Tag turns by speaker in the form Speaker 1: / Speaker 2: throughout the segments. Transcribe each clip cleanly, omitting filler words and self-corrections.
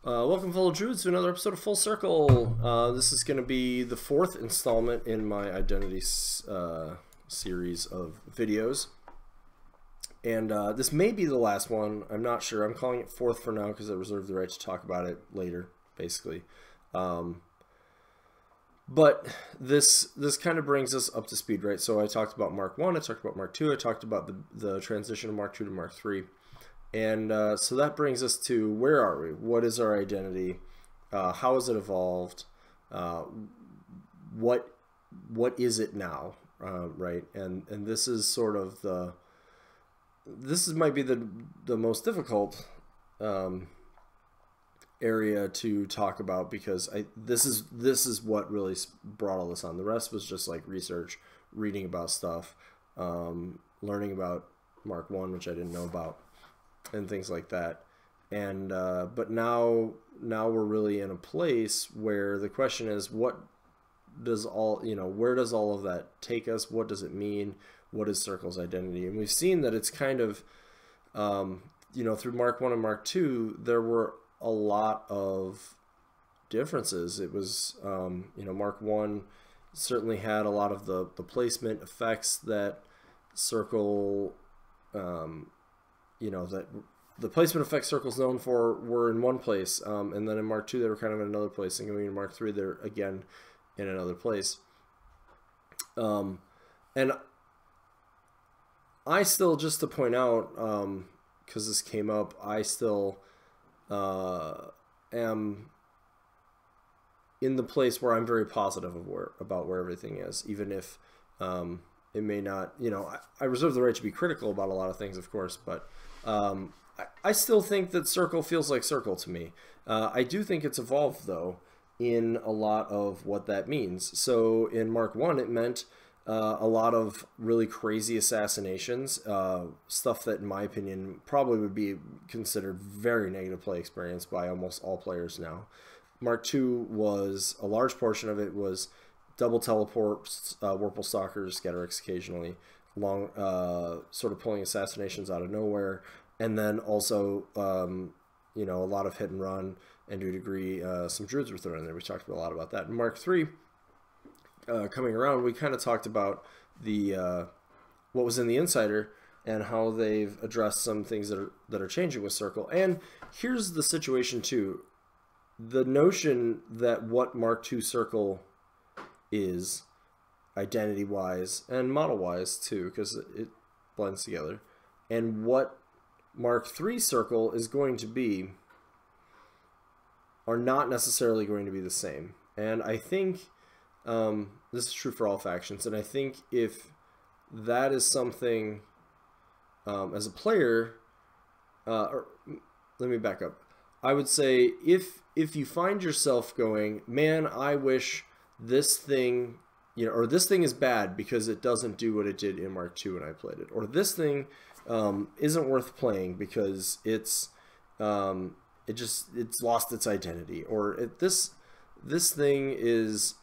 Speaker 1: Welcome, fellow Druids, to another episode of Full Circle. This is going to be the fourth installment in my identity series of videos. And this may be the last one. I'm not sure. I'm calling it fourth for now because I reserve the right to talk about it later, basically. But this kind of brings us up to speed, right? So I talked about Mark 1, I talked about Mark 2, I talked about the transition of Mark 2 to Mark 3. And so that brings us to, where are we? What is our identity? How has it evolved? What is it now? Right? And this is sort of might be the most difficult area to talk about, because this is what really brought all this on. The rest was just like research, reading about stuff, learning about Mark 1, which I didn't know about, and things like that. And but now we're really in a place where the question is, what does where does all of that take us? What does it mean? What is Circle's identity? And we've seen that it's kind of through Mark 1 and Mark 2 there were a lot of differences. It was Mark 1 certainly had a lot of the placement effects that Circle that the placement effects Circle's known for were in one place, and then in Mark 2 they were kind of in another place, and going into Mark 3 they're again in another place. And I still, just to point out, because this came up, I still am in the place where I'm very positive about where everything is, even if it may not, I reserve the right to be critical about a lot of things, of course, but I still think that Circle feels like Circle to me. I do think it's evolved, though, in a lot of what that means. So in Mark 1, it meant a lot of really crazy assassinations, stuff that, in my opinion, probably would be considered very negative play experience by almost all players now. Mark 2 was, a large portion of it was double teleports, Warple Stalkers, Scatterix occasionally, long, sort of pulling assassinations out of nowhere, and then also, a lot of hit and run, and to a degree, some Druids were thrown in there. We talked a lot about that. In Mark 3, coming around, we kind of talked about the what was in the Insider and how they've addressed some things that are changing with Circle. And here's the situation too: the notion that what Mark 2 Circle is, identity-wise and model-wise too, because it blends together, and what Mark 3 Circle is going to be are not necessarily going to be the same. And I think this is true for all factions, and I think if that is something, as a player, or let me back up. I would say if you find yourself going, man, I wish this thing, or this thing is bad because it doesn't do what it did in Mark 2 when I played it, or this thing isn't worth playing because it's lost its identity, or this thing is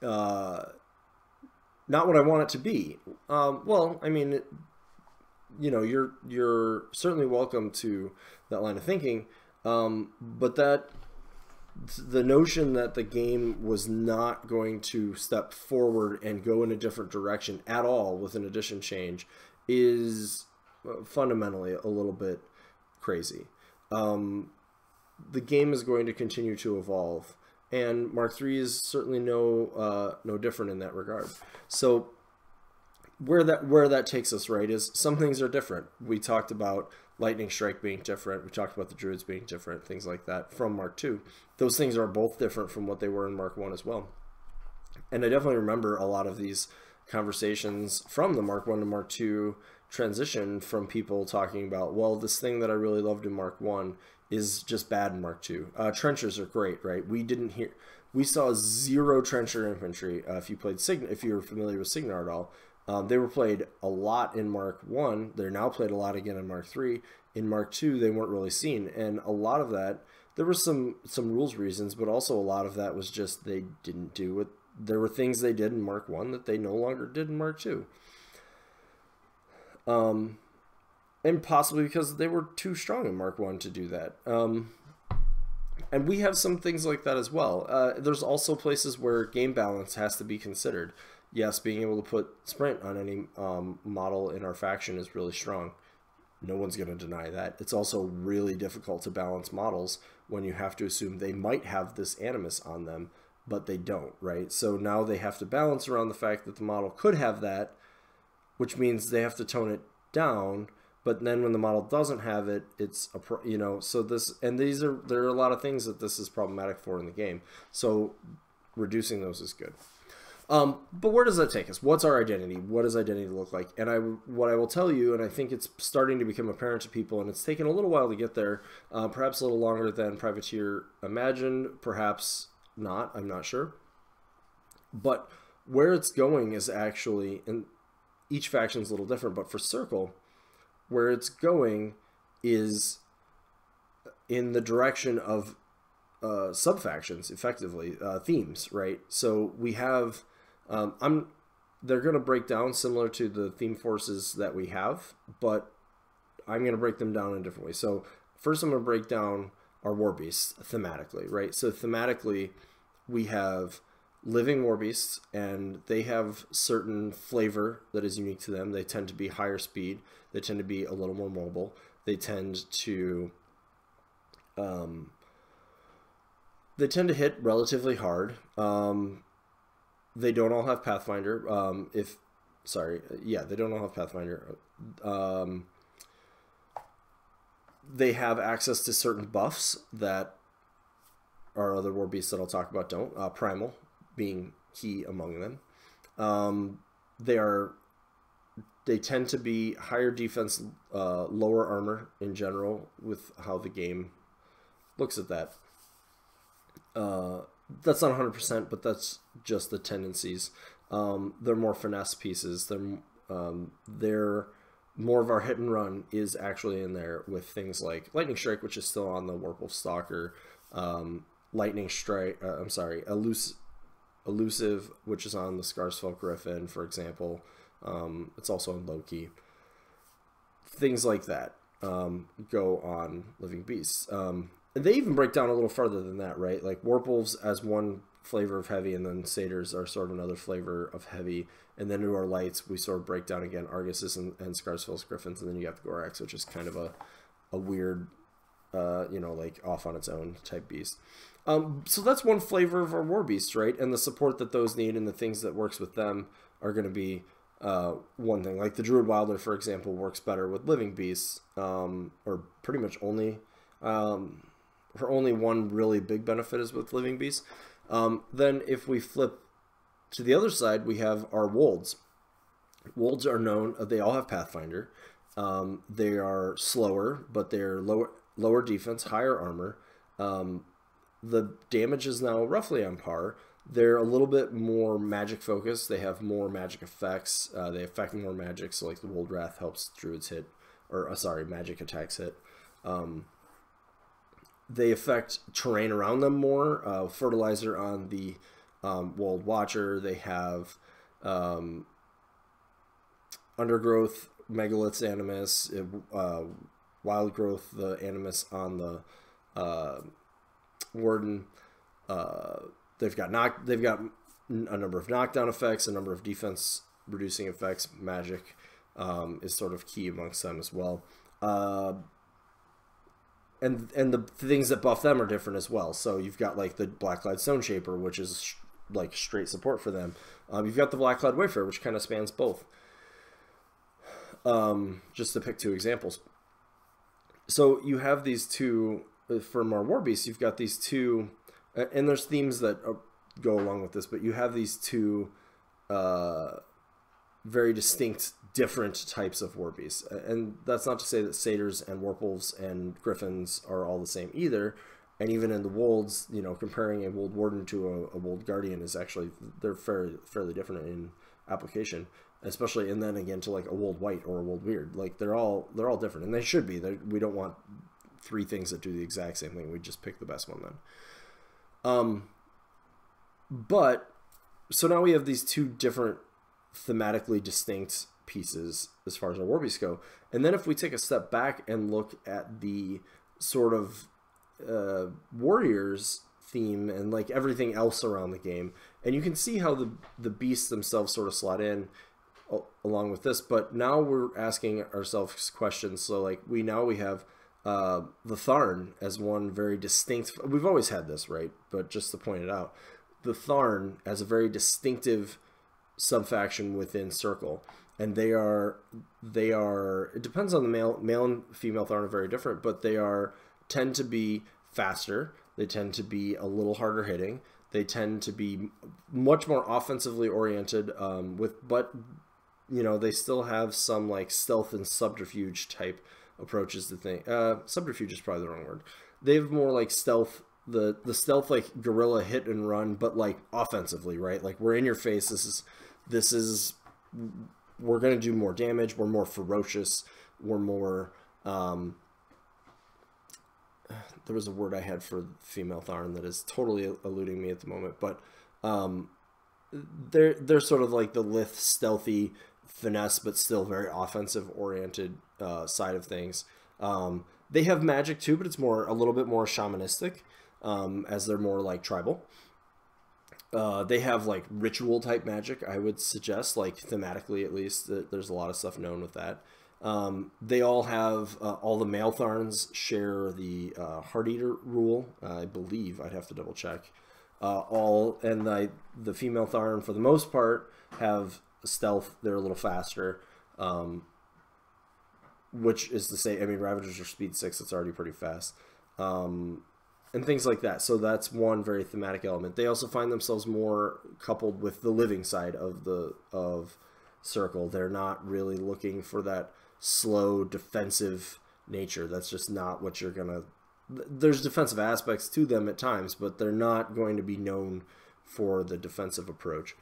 Speaker 1: not what I want it to be. Well, I mean, you're certainly welcome to that line of thinking, but the notion that the game was not going to step forward and go in a different direction at all with an edition change is fundamentally a little bit crazy. The game is going to continue to evolve, and Mark 3 is certainly no different in that regard. So where that takes us, right, is some things are different. We talked about Lightning Strike being different. We talked about the Druids being different, things like that from Mark 2. Those things are both different from what they were in Mark 1 as well. And I definitely remember a lot of these conversations from the Mark 1 to Mark 2 transition, from people talking about, well, this thing that I really loved in Mark 1 is just bad in Mark 2. Trenchers are great, right? We saw zero trencher infantry. If you're familiar with Signar at all, they were played a lot in Mark 1. They're now played a lot again in Mark 3. In Mark 2, they weren't really seen, and a lot of that, there were some rules reasons, but also a lot of that was just they didn't do what. There were things they did in Mark 1 that they no longer did in Mark 2. And possibly because they were too strong in Mark 1 to do that. And we have some things like that as well. There's also places where game balance has to be considered. Yes, being able to put sprint on any model in our faction is really strong. No one's going to deny that. It's also really difficult to balance models when you have to assume they might have this animus on them, but they don't, right? So now they have to balance around the fact that the model could have that, which means they have to tone it down. But then when the model doesn't have it, it's so this, and there are a lot of things that this is problematic for in the game. So reducing those is good. But where does that take us? What's our identity? What does identity look like? And what I will tell you, and I think it's starting to become apparent to people, and it's taken a little while to get there, perhaps a little longer than Privateer imagined, perhaps not, I'm not sure. But where it's going is actually, and each faction is a little different, but for Circle, where it's going is in the direction of sub-factions, effectively, themes, right? So we have... they're going to break down similar to the theme forces that we have, but I'm going to break them down in a different way. So first I'm going to break down our war beasts thematically, right? So thematically, we have living war beasts, and they have certain flavor that is unique to them. They tend to be higher speed. They tend to be a little more mobile. They tend to hit relatively hard. They don't all have Pathfinder. They don't all have Pathfinder. They have access to certain buffs that our other war beasts that I'll talk about don't. Primal being key among them. They tend to be higher defense, lower armor in general with how the game looks at that. That's not 100%, but that's just the tendencies. They're more finesse pieces. They're more of our hit and run is actually in there with things like Lightning Strike, which is still on the Warpwolf Stalker. Lightning Strike, Elusive, which is on the Scarsfell Griffin, for example. It's also on Loki. Things like that go on Living Beasts. And they even break down a little further than that, right? Like Warpwolves as one flavor of heavy, and then Satyrs are sort of another flavor of heavy. And then to our lights, we sort of break down again Arguses and Scarsfell's Griffins, and then you have the Gorax, which is kind of a weird, like off on its own type beast. So that's one flavor of our war beasts, right? And the support that those need and the things that works with them are going to be one thing. Like the Druid Wilder, for example, works better with living beasts, or pretty much only... her only one really big benefit is with living beasts. Then if we flip to the other side, we have our Wolds. Wolds are known, they all have Pathfinder. They are slower, but they're lower defense, higher armor. The damage is now roughly on par. They're a little bit more magic focused. They have more magic effects. They affect more magic, so like the Wold Wrath helps druids hit, or magic attacks hit. They affect terrain around them more. Fertilizer on the Wold Watcher. They have Undergrowth, Megalith's Animus, Wild Growth, the Animus on the Warden. They've got a number of knockdown effects, a number of defense reducing effects. Magic is sort of key amongst them as well. And the things that buff them are different as well. So you've got like the Blackclad Stone Shaper, which is like straight support for them. You've got the Blackclad Wayfarer, which kind of spans both. Just to pick two examples. So you have these two, from our War Beasts, you've got these two, and there's themes that go along with this, but you have these two very distinct, different types of war beasts. And that's not to say that Satyrs and Warpwolves and Griffins are all the same either. And even in the Wolds, comparing a Wold Warden to a Wold Guardian is actually, they're fairly different in application. Especially, and then again to like a Wold White or a Wold Weird. Like they're all different, and they should be. We don't want three things that do the exact same thing. We just pick the best one then. But so now we have these two different thematically distinct pieces as far as our war beasts go. And then if we take a step back and look at the sort of warriors theme and like everything else around the game, and you can see how the beasts themselves sort of slot in along with this. But now we're asking ourselves questions. So like we have the Tharn as one very distinct. We've always had this, right? But just to point it out, the Tharn as a very distinctive subfaction within Circle, and they are. It depends on the male and female Tharn are very different, but they tend to be faster. They tend to be a little harder hitting. They tend to be much more offensively oriented. But you know, they still have some like stealth and subterfuge type approaches to things. Subterfuge is probably the wrong word. They have more like stealth, the stealth like guerrilla hit and run, but like offensively, right? Like we're in your face. This is we're gonna do more damage. We're more ferocious. We're more. There was a word I had for female Tharn that is totally eluding me at the moment, but they're sort of like the lithe, stealthy, finesse, but still very offensive oriented side of things. They have magic too, but it's a little bit more shamanistic, as they're more like tribal. They have like ritual type magic, I would suggest, like thematically at least. There's a lot of stuff known with that. They all have, all the male Tharns share the Heart Eater rule, I believe. I'd have to double check. The female Tharn, for the most part, have stealth. They're a little faster, which is to say, I mean, Ravagers are speed 6. It's already pretty fast, and things like that. So that's one very thematic element. They also find themselves more coupled with the living side of Circle. They're not really looking for that slow defensive nature. That's just not what you're gonna. There's defensive aspects to them at times, but they're not going to be known for the defensive approach.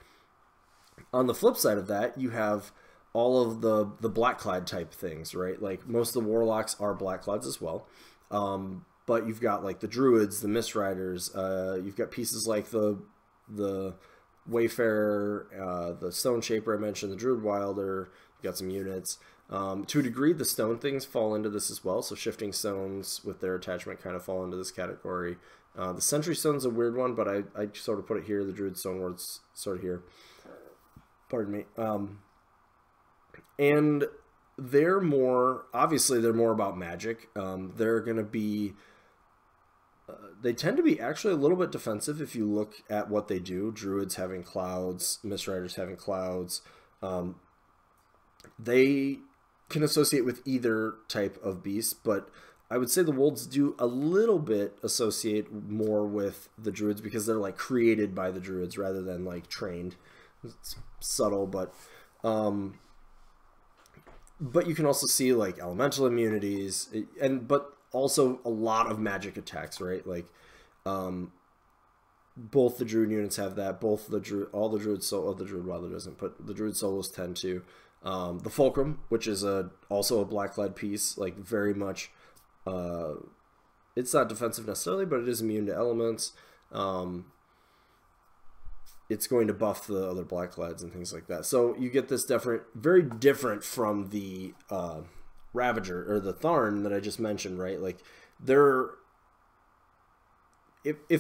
Speaker 1: On the flip side of that, you have all of the Blackclad type things, right? Like most of the Warlocks are Blackclads as well, but you've got like the Druids, the Mistriders. You've got pieces like the Wayfarer, the Stone Shaper I mentioned, the Druid Wilder. You've got some units. To a degree, the stone things fall into this as well. So shifting stones with their attachment kind of fall into this category. The Sentry Stone's a weird one, but I sort of put it here. The Druid Stone word's sort of here. Pardon me. And they're more, obviously they're more about magic. They're going to be, they tend to be actually a little bit defensive if you look at what they do. Druids having clouds, Mistriders having clouds. They can associate with either type of beast, but I would say the Wolds do a little bit associate more with the Druids because they're like created by the Druids rather than like trained. It's subtle, but you can also see like elemental immunities but also a lot of magic attacks, right? Like both the Druid units have that. All the Druid the Druid Wilder doesn't, but the Druid solos tend to. The Fulcrum, which is also a Blackclad piece, like very much, it's not defensive necessarily, but it is immune to elements. It's going to buff the other Blackclads and things like that. So you get this very different from the Ravager or the Tharn that I just mentioned, right? Like if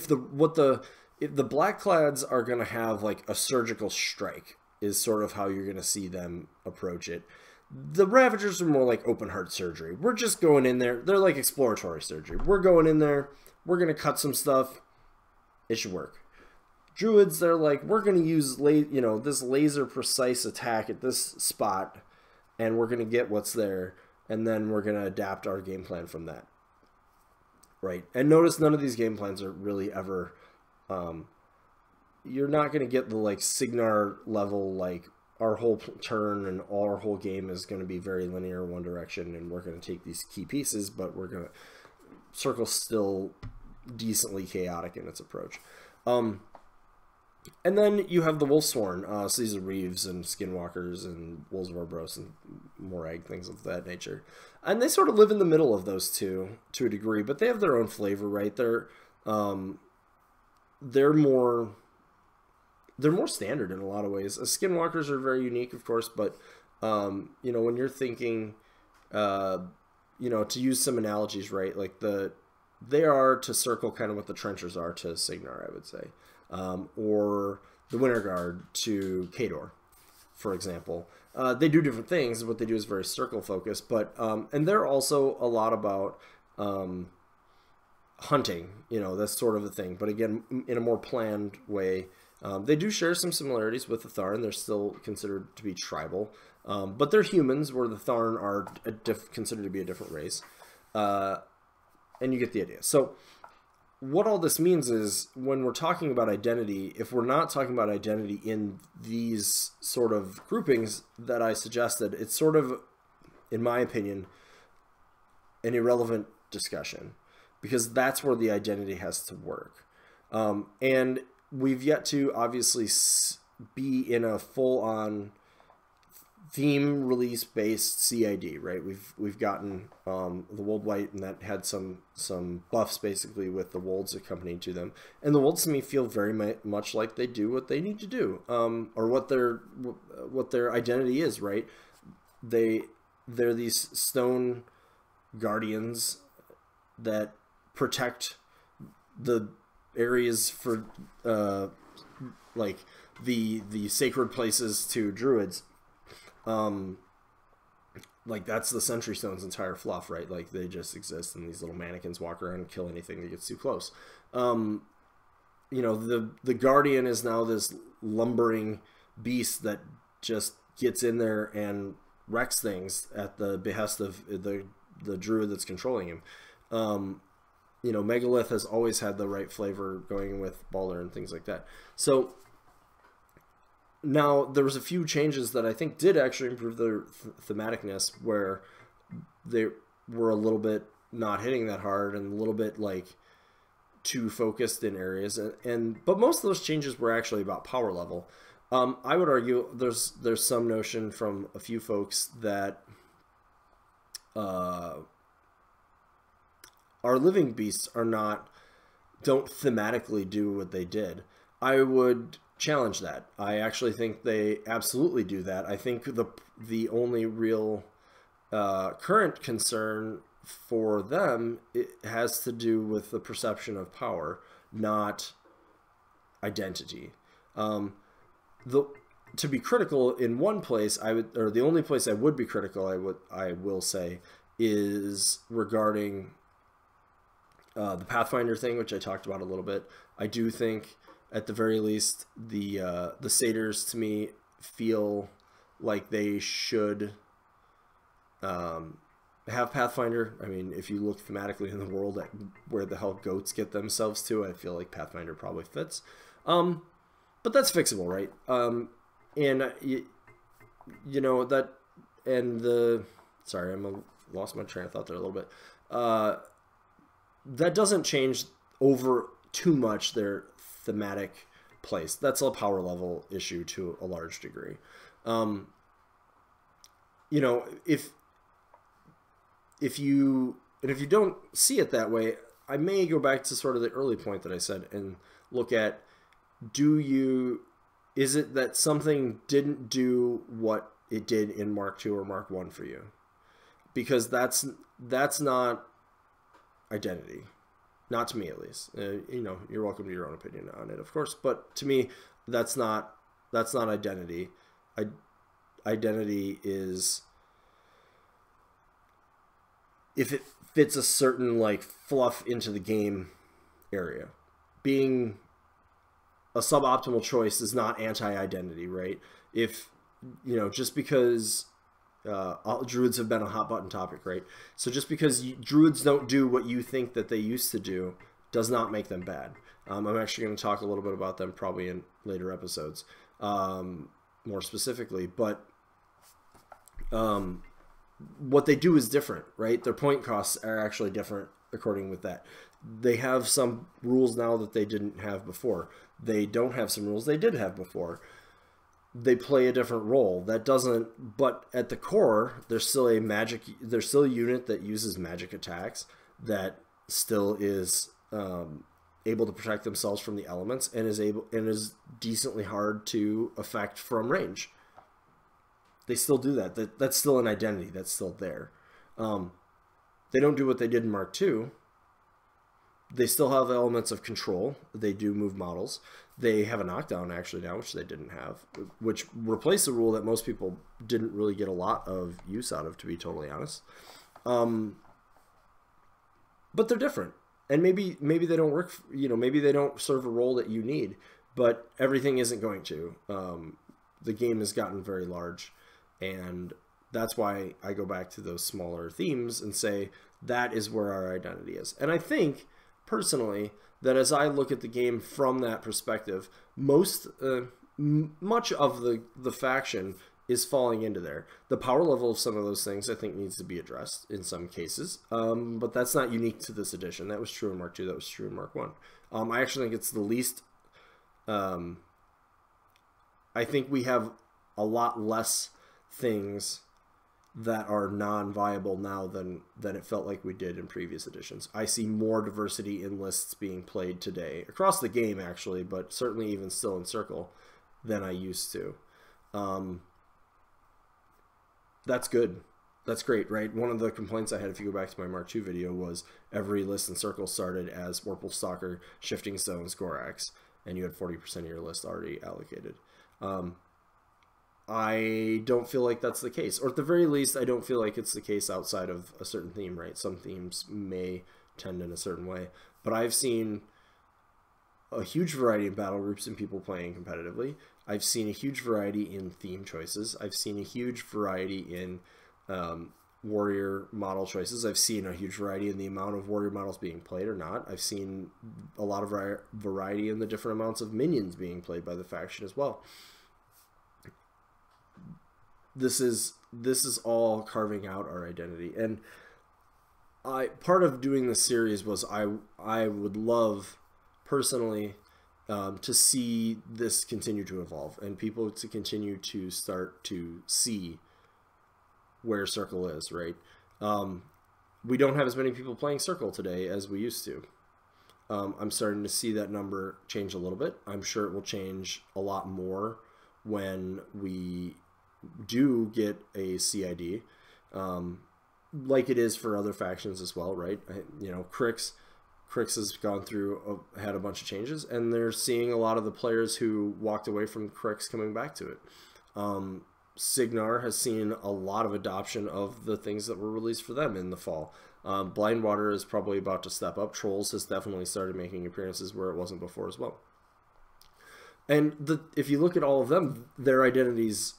Speaker 1: the Blackclads are going to have like a surgical strike, is sort of how you're going to see them approach it. The Ravagers are more like open heart surgery. We're just going in there. They're like exploratory surgery. We're going in there. We're going to cut some stuff. It should work. Druids, they're like, we're going to use this laser precise attack at this spot, and we're going to get what's there, and then we're going to adapt our game plan from that. Right? And notice none of these game plans are really ever... you're not going to get the like Signar level, like our whole turn and our whole game is going to be very linear one direction, and we're going to take these key pieces, but Circle's still decently chaotic in its approach. And then you have the Wolfsworn. So these are Reeves and Skinwalkers and Wolves of Orboros and Morag, things of that nature. And they sort of live in the middle of those two to a degree, but they have their own flavor, right? They're more standard in a lot of ways. Skinwalkers are very unique, of course, but when you're thinking, to use some analogies, right? Like the they are to Circle kind of what the trenchers are to Signar, I would say, or the Winter Guard to Khador, for example. They do different things. What they do is very Circle focused, but and they're also a lot about hunting. You know, that's sort of the thing. But again, in a more planned way. They do share some similarities with the Tharn. They're still considered to be tribal, but they're humans, where the Tharn are considered to be a different race. And you get the idea. So what all this means is when we're talking about identity, if we're not talking about identity in these sort of groupings that I suggested, it's sort of, in my opinion, an irrelevant discussion, because that's where the identity has to work. And we've yet to obviously be in a full-on theme release based CID, right? We've gotten the Wold White, and that had some buffs basically with the Wolds accompanying to them, and the Wolds to me feel very much like they do what they need to do, or what their identity is, right? They're these stone guardians that protect the areas for like the sacred places to druids. Like that's the Sentry Stone's entire fluff, right? Like they just exist, and these little mannequins walk around and kill anything that gets too close. You know, the Guardian is now this lumbering beast that just gets in there and wrecks things at the behest of the druid that's controlling him. You know, Megalith has always had the right flavor going with Baldur and things like that. So now there was a few changes that I think did actually improve their thematicness, where they were a little bit not hitting that hard and a little bit like too focused in areas. But most of those changes were actually about power level. I would argue there's some notion from a few folks that our living beasts don't thematically do what they did. I would challenge that. I actually think they absolutely do that. I think the only real current concern for them, it has to do with the perception of power, not identity. To be critical in one place, the only place I would be critical, I will say, is regarding the Pathfinder thing, which I talked about a little bit. I do think, at the very least, the satyrs to me feel like they should have Pathfinder. I mean, if you look thematically in the world at where the hell goats get themselves to, I feel like Pathfinder probably fits. But that's fixable, right? And you know that, and sorry, lost my train of thought there a little bit. That doesn't change over too much their thematic place. That's a power level issue to a large degree. You know, if you don't see it that way, I may go back to sort of the early point that I said and look at, is it that something didn't do what it did in Mark II or Mark I for you? Because that's not identity. Not to me, at least. You know, you're welcome to your own opinion on it, of course. But to me, that's not identity. Identity is if it fits a certain like fluff into the game area. Being a suboptimal choice is not anti-identity, right? If, you know, just because druids have been a hot button topic, right? So just because druids don't do what you think that they used to do does not make them bad. I'm actually going to talk a little bit about them probably in later episodes, more specifically. But what they do is different, right? Their point costs are actually different according with that. They have some rules now that they didn't have before. They don't have some rules they did have before. They play a different role. That doesn't, but at the core, there's still a unit that uses magic attacks, that still is able to protect themselves from the elements, and is decently hard to affect from range. They still do that. That's still an identity. That's still there. They don't do what they did in Mark II, They still have elements of control. They do move models. They have a knockdown actually now, which they didn't have, which replaced a rule that most people didn't really get a lot of use out of, to be totally honest. But they're different, and maybe they don't work. Maybe they don't serve a role that you need. But everything isn't going to. The game has gotten very large, and that's why I go back to those smaller themes and say that is where our identity is. And I think personally that as I look at the game from that perspective, much of the faction is falling into there. The power level of some of those things I think needs to be addressed in some cases, but that's not unique to this edition. That was true in Mark II. That was true in Mark I. I actually think it's the least. I think we have a lot less things that are non-viable now than it felt like we did in previous editions. I see more diversity in lists being played today, across the game actually, but certainly even still in Circle, than I used to. That's good. That's great, right? One of the complaints I had, if you go back to my Mark II video, was every list in Circle started as Vorpal Stalker, Shifting Stones, Gorax, and you had 40% of your list already allocated. I don't feel like that's the case, or at the very least I don't feel like it's the case outside of a certain theme, right? Some themes may tend in a certain way, but I've seen a huge variety of battle groups and people playing competitively. I've seen a huge variety in theme choices. I've seen a huge variety in warrior model choices. I've seen a huge variety in the amount of warrior models being played or not. I've seen a lot of variety in the different amounts of minions being played by the faction as well. This is all carving out our identity, and part of doing this series was I would love personally to see this continue to evolve and people to continue to start to see where Circle is, right? We don't have as many people playing Circle today as we used to. I'm starting to see that number change a little bit. I'm sure it will change a lot more when we do get a CID, like it is for other factions as well, right? Crix has gone through, had a bunch of changes, and they're seeing a lot of the players who walked away from Crix coming back to it. Signar has seen a lot of adoption of the things that were released for them in the fall. Blindwater is probably about to step up. Trolls has definitely started making appearances where it wasn't before as well. And if you look at all of them, their identities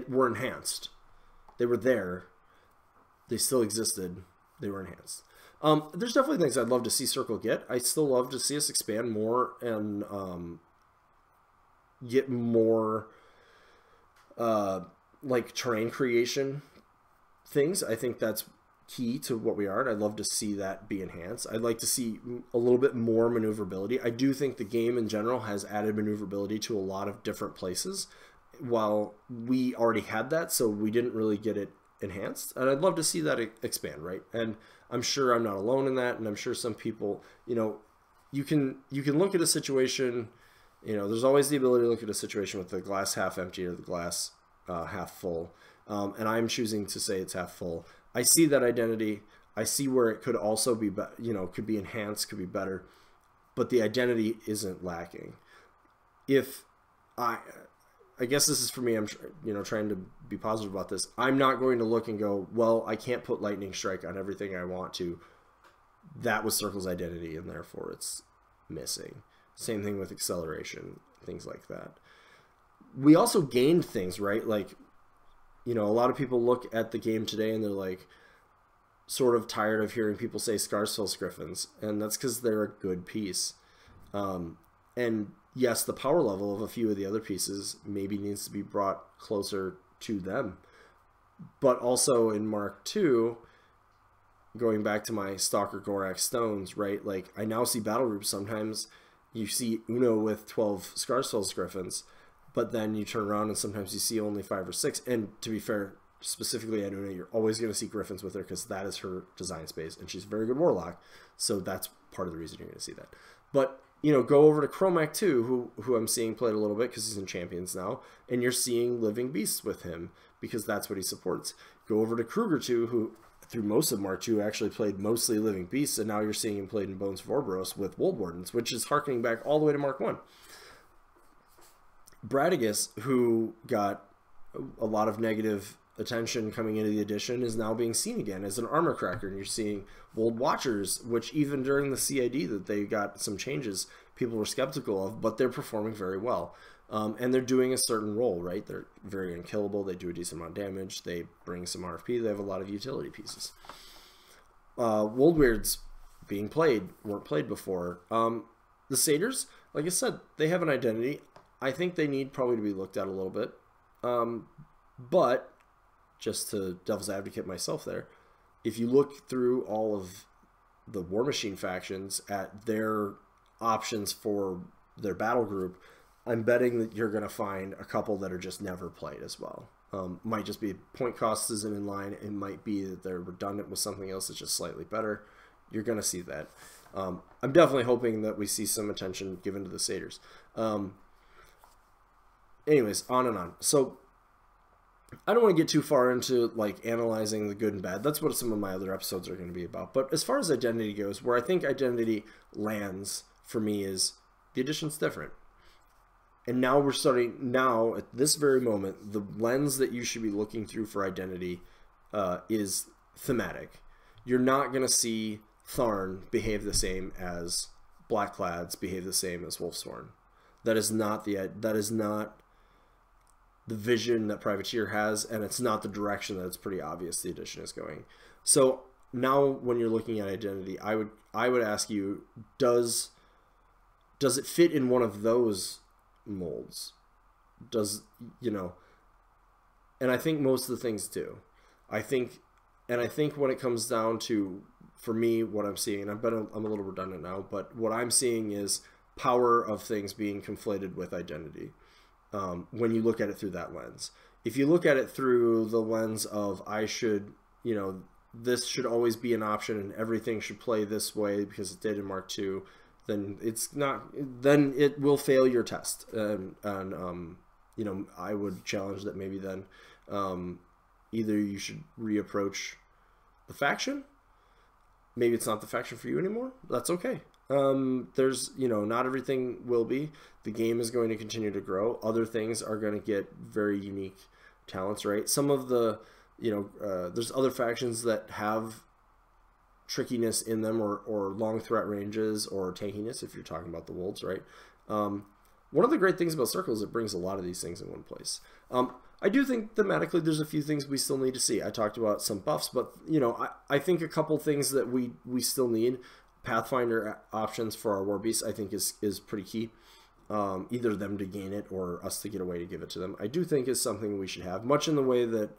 Speaker 1: were enhanced. They were there. They still existed. They were enhanced. There's definitely things I'd love to see Circle get. I still love to see us expand more and get more like terrain creation things. I think that's key to what we are, and I'd love to see that be enhanced. I'd like to see a little bit more maneuverability. I do think the game in general has added maneuverability to a lot of different places, while we already had that, so we didn't really get it enhanced, and I'd love to see that expand, right? And I'm sure I'm not alone in that, and I'm sure some people, you can look at a situation, there's always the ability to look at a situation with the glass half empty or the glass half full, and I'm choosing to say it's half full. I see that identity. I see where it could also be, could be enhanced, could be better, but the identity isn't lacking. If I guess this is for me, I'm trying to be positive about this. I'm not going to look and go, well, I can't put Lightning Strike on everything I want to. That was Circle's identity, and therefore it's missing. Same thing with acceleration, things like that. We also gained things, right? Like, a lot of people look at the game today and they're like sort of tired of hearing people say Scarsfell's Griffins, and that's because they're a good piece. And yes, the power level of a few of the other pieces maybe needs to be brought closer to them. But also in Mark II, going back to my Stalker Gorax Stones, right? Like, I now see battle groups. Sometimes you see Uno with 12 Scarsfell's Griffins, but then you turn around and sometimes you see only 5 or 6. And to be fair, specifically at Una, you're always going to see Griffins with her because that is her design space, and she's a very good Warlock, so that's part of the reason you're going to see that. But, go over to Chromac 2, who I'm seeing played a little bit because he's in Champions now, and you're seeing Living Beasts with him because that's what he supports. Go over to Kruger 2, who through most of Mark II, actually played mostly Living Beasts, and now you're seeing him played in Bones of Orboros with Wold Wardens, which is harkening back all the way to Mark I. Bradigus, who got a lot of negative attention coming into the edition, is now being seen again as an armor cracker, and you're seeing Wold Watchers, which even during the CID that they got some changes, people were skeptical of, but they're performing very well. And they're doing a certain role, right? They're very unkillable. They do a decent amount of damage. They bring some RFP. They have a lot of utility pieces. Wold Weirds being played, weren't played before. The Satyrs, like I said, they have an identity. I think they need probably to be looked at a little bit. But, just to devil's advocate myself there, if you look through all of the War Machine factions at their options for their battle group, I'm betting that you're going to find a couple that are just never played as well. Might just be point cost isn't in line. It might be that they're redundant with something else that's just slightly better. You're going to see that. I'm definitely hoping that we see some attention given to the Satyrs. Anyways, on and on. So I don't want to get too far into like analyzing the good and bad. That's what some of my other episodes are going to be about. But as far as identity goes, where I think identity lands for me is the edition's different. And now we're starting, now at this very moment, the lens that you should be looking through for identity is thematic. You're not going to see Tharn behave the same as Blackclads, behave the same as Wolfsworn. That is not the vision that Privateer has, and it's not the direction that it's pretty obvious the edition is going. So now when you're looking at identity, I would ask you, does it fit in one of those molds? Does, you know, and I think most of the things do. I think when it comes down to, for me, what I'm seeing, and I'm a little redundant now, but what I'm seeing is power of things being conflated with identity. When you look at it through that lens. If you look at it through the lens of I should, you know, this should always be an option and everything should play this way because it did in Mark II, then it's not, then it will fail your test. And you know, I would challenge that maybe then either you should reapproach the faction. Maybe it's not the faction for you anymore. That's okay. There's, you know, not everything will be. The game is going to continue to grow. Other things are going to get very unique talents, right? Some of the, you know, there's other factions that have trickiness in them or long threat ranges or tankiness if you're talking about the Wolves, right? One of the great things about Circle is it brings a lot of these things in one place. I do think thematically there's a few things we still need to see. I talked about some buffs, but, you know, I think a couple things that we still need. Pathfinder options for our War Beasts, I think, is pretty key. Either them to gain it or us to get a way to give it to them. I do think is something we should have, much in the way that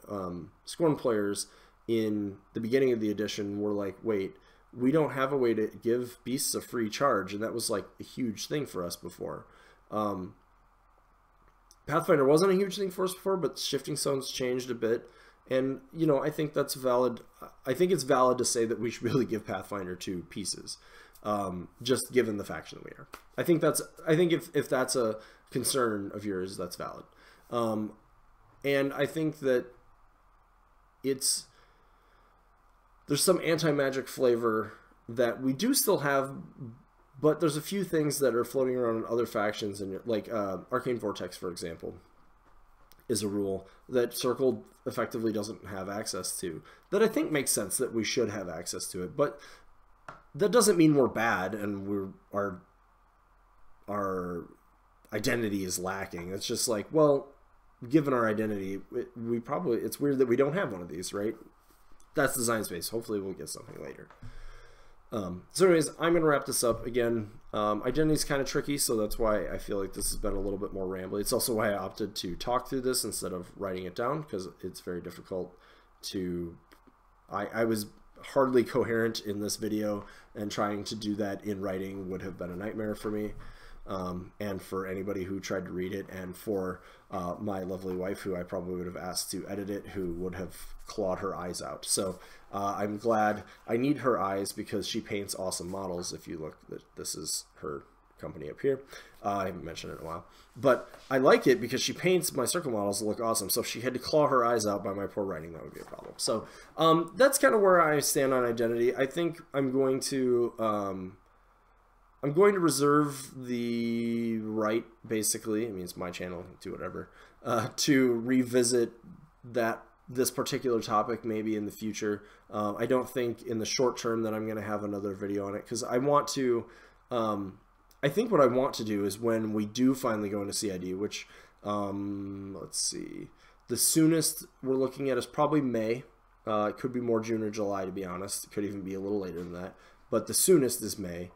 Speaker 1: Scorn players in the beginning of the edition were like, wait, we don't have a way to give beasts a free charge, and that was like a huge thing for us before. Pathfinder wasn't a huge thing for us before, but Shifting Stones changed a bit. And, you know, I think that's valid. I think it's valid to say that we should really give Pathfinder 2 pieces, just given the faction that we are. I think if that's a concern of yours, that's valid. And I think that there's some anti-magic flavor that we do still have, but there's a few things that are floating around in other factions, and like Arcane Vortex, for example, is a rule that Circle effectively doesn't have access to, that I think makes sense that we should have access to it, but that doesn't mean we're bad and our identity is lacking. It's just like, well, given our identity, it's weird that we don't have one of these, right? That's design space. Hopefully we'll get something later. So anyways, I'm going to wrap this up. Again, identity is kind of tricky, so that's why I feel like this has been a little bit more rambly. It's also why I opted to talk through this instead of writing it down, because it's very difficult to... I was hardly coherent in this video, and trying to do that in writing would have been a nightmare for me. And for anybody who tried to read it, and for my lovely wife, who I probably would have asked to edit it, who would have clawed her eyes out. So I'm glad. I need her eyes because she paints awesome models. If you look, this is her company up here. I haven't mentioned it in a while. But I like it because she paints my circle models to look awesome. So if she had to claw her eyes out by my poor writing, that would be a problem. So that's kind of where I stand on identity. I think I'm going to reserve the right, basically, I mean, it's my channel, do whatever, to revisit this particular topic maybe in the future. I don't think in the short term that I'm going to have another video on it, because I want to, I think what I want to do is when we do finally go into CID, which, let's see, the soonest we're looking at is probably May. It could be more June or July, to be honest. It could even be a little later than that. But the soonest is May,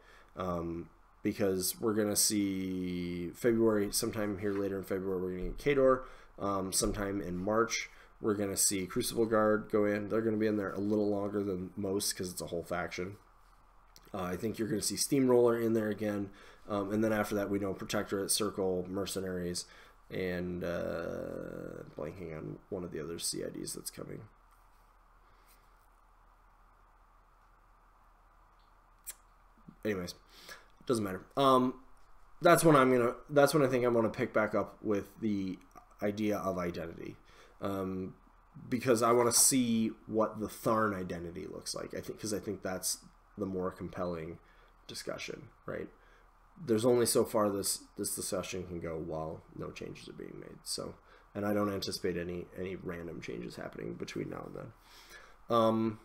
Speaker 1: because we're going to see February, sometime here later in February, we're going to get Kador. Sometime in March, we're going to see Crucible Guard go in. They're going to be in there a little longer than most because it's a whole faction. I think you're going to see Steamroller in there again. And then after that, we know Protectorate, Circle, Mercenaries, and blanking on one of the other CIDs that's coming. Anyways, doesn't matter. That's when I think I'm gonna pick back up with the idea of identity, because I want to see what the Tharn identity looks like. Because I think that's the more compelling discussion, right? There's only so far this discussion can go while no changes are being made. So, and I don't anticipate any random changes happening between now and then.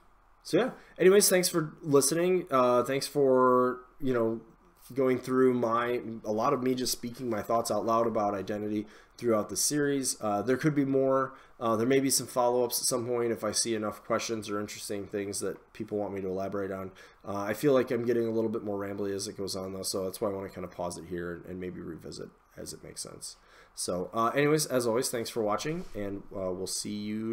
Speaker 1: So yeah, anyways, thanks for listening. Thanks for, going through a lot of me just speaking my thoughts out loud about identity throughout the series. There could be more. There may be some follow-ups at some point if I see enough questions or interesting things that people want me to elaborate on. I feel like I'm getting a little bit more rambly as it goes on, though, so that's why I want to kind of pause it here and maybe revisit as it makes sense. So anyways, as always, thanks for watching, and we'll see you next time.